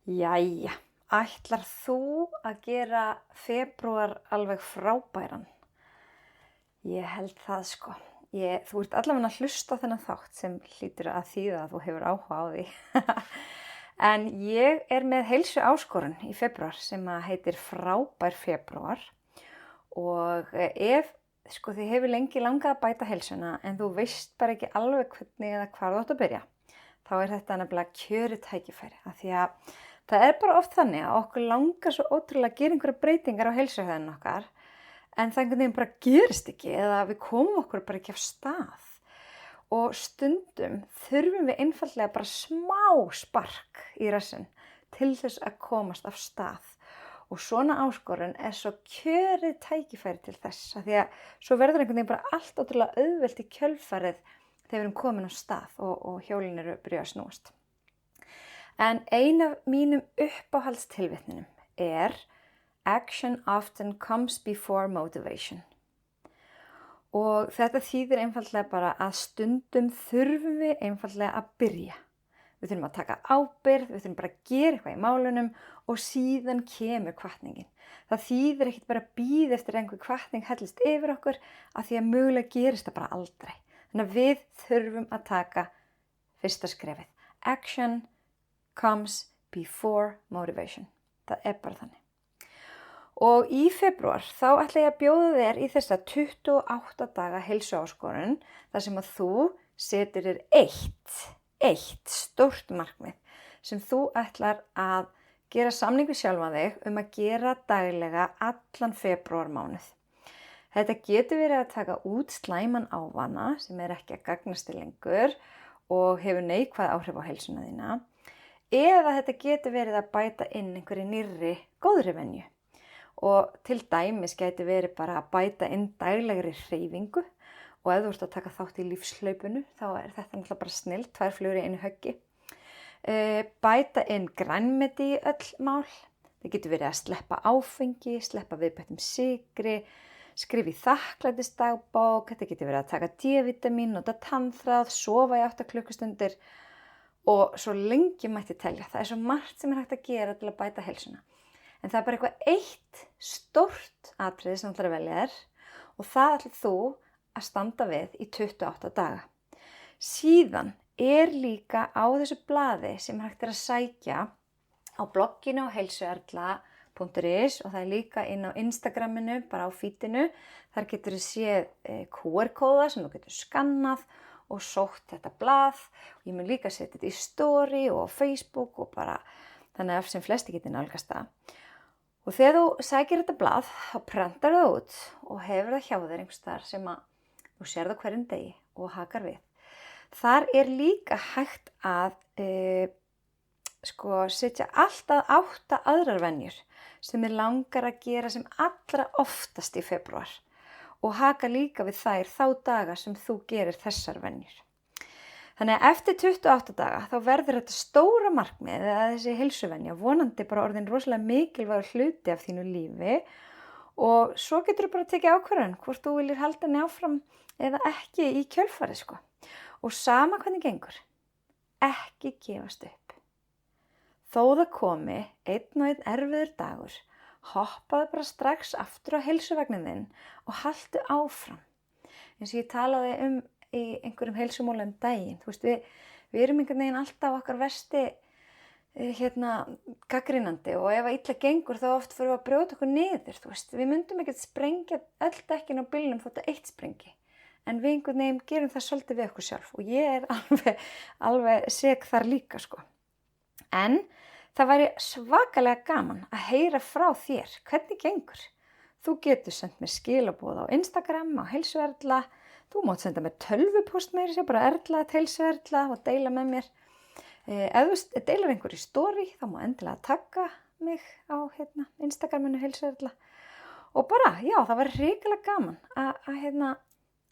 Jæja, ætlar þú að gera febrúar alveg frábæran? Ég held það sko. Þú ert allavega að hlusta á þennan þátt sem hlýtur að þýða að þú hefur áhuga á því. En ég er með heilsu áskorun í febrúar sem heitir frábær febrúar og ef þið hefur lengi langað að bæta heilsuna en þú veist bara ekki alveg hvernig eða hvar þú átt að byrja, þá er þetta nefnilega kjörið tækifæri af því að það er bara oft þannig að okkur langar svo ótrúlega að gera einhverja breytingar á heilsuhegðun okkar en það einhvern veginn bara gerist ekki eða við komum okkur bara ekki af stað. Og stundum þurfum við einfaldlega bara smá spark í rassinn til þess að komast af stað. Og svona áskorun er svo kjörið tækifæri til þess að því að svo verður einhvern veginn bara allt ótrúlega auðvelt í kjölfarið þegar við erum komin á stað og hjólin eru byrjað að snúast. En ein af mínum uppáhaldstilvitnunum er Action often comes before motivation. Og þetta þýðir einfaldlega bara að stundum þurfum við einfaldlega að byrja. Við þurfum að taka ábyrgð, við þurfum bara að gera eitthvað í málunum og síðan kemur hvatningin. Það þýðir ekkert bara að bíða eftir einhver hvatning hellist yfir okkur af því að mögulega gerist það bara aldrei. Þannig að við þurfum að taka fyrsta skrefið. Action comes before motivation. Það er bara þannig. Og í febrúar þá ætla ég að bjóða þér í þessa 28 daga heilsuáskorun þar sem að þú setur þér eitt stórt markmið sem þú ætlar að gera samning við sjálfa þig að gera daglega allan febrúarmánuð. Þetta getur verið að taka út slæman ávana sem er ekki að gagnast þér lengur og hefur neikvæð áhrif á heilsuna þína eða þetta getur verið að bæta inn einhverju nýrri góðri venju. Og til dæmis gæti verið bara að bæta inn daglegri hreyfingu og ef þú ert að taka þátt í lífslaupinu þá er þetta náttúrulega bara snillt, 2 flugur í einu höggi. Bæta inn grænmeti í öll mál. Það getur verið að sleppa áfengi, sleppa viðbættum sykri, skrifa í þakklætisdagbók, þetta getur verið að taka D-vitamin, nota tannþráð, sofa í 8 klukkustundir og svo lengi mætti telja. Það er svo margt sem er hægt að gera til að bæta heilsuna. En það er bara eitthvað eitt stórt atriði sem þú ætlar að velja þér og það ætlar þú að standa við í 28 daga. Síðan er líka á þessu blaði sem hægt er að sækja á blogginu á heilsuerla.is og það er líka inn á Instagraminu, bara á feedinu. Þar getur þú séð QR-kóða sem þú getur skannað og sótt þetta blað. Og ég mun líka setja þetta í story og á Facebook og bara þannig að sem flesti getur nálgast það. Og þegar þú sækir þetta blað, þá prentar það út og hefur það hjá þér einhvers staðar sem að þú sér það hverjum degi og hakar við. Þar er líka hægt að setja alltaf 8 aðrar venjur sem langar að gera sem allra oftast í febrúar og haka líka við þær þá daga sem þú gerir þessar venjur. Þannig að eftir 28 daga þá verður þetta stóra markmið eða þessi heilsuvenja vonandi bara orðin rosalega mikilvægur hluti af þínu lífi og svo getur þú bara tekið ákvörðun hvort þú viljir halda henni áfram eða ekki í kjölfarið sko. Og sama hvernig gengur, ekki gefast upp. Þó það komi einn og einn erfiður dagur, hoppaðu bara strax aftur á heilsuvagnin þinn og haltu áfram. Eins og ég talaði í einhverjum heilsumálum daginn. Þú veist, við erum einhvern veginn alltaf okkar versti gaggrínandi og ef illa gengur þá oft fyrir að brjóta okkur niður. Þú veist, við myndum ekkert sprengja öll dekkin á bílnum þótt að eitt sprengi. En við einhvern veginn gerum það svolítið við okkur sjálf og ég er alveg seg þar líka sko. En það væri svakalega gaman að heyra frá þér. Hvernig gengur? Þú getur sendt mér skilaboð á Instagram, á heilsuerla. Þú mátt senda mér tölvupóst með þér, bara erla@heilsuerla og deila með mér. Ef þú deilar einhver í story, þá má endilega tagga mig á Instagraminu heilsuerla. Og bara, já, það var hrikalega gaman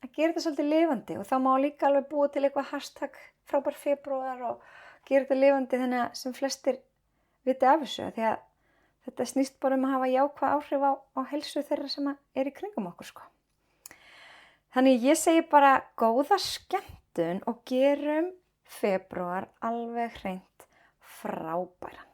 að gera þetta svolítið lifandi og þá má líka alveg búa til eitthvað hashtag frábær febrúar og gera þetta lifandi þannig að sem flestir viti af þessu. Því að þetta snýst bara að hafa jákvæð áhrif á heilsu þeirra sem er í kringum okkur sko. Þannig ég segi bara góða skemmtun og gerum febrúar alveg hreint frábæran.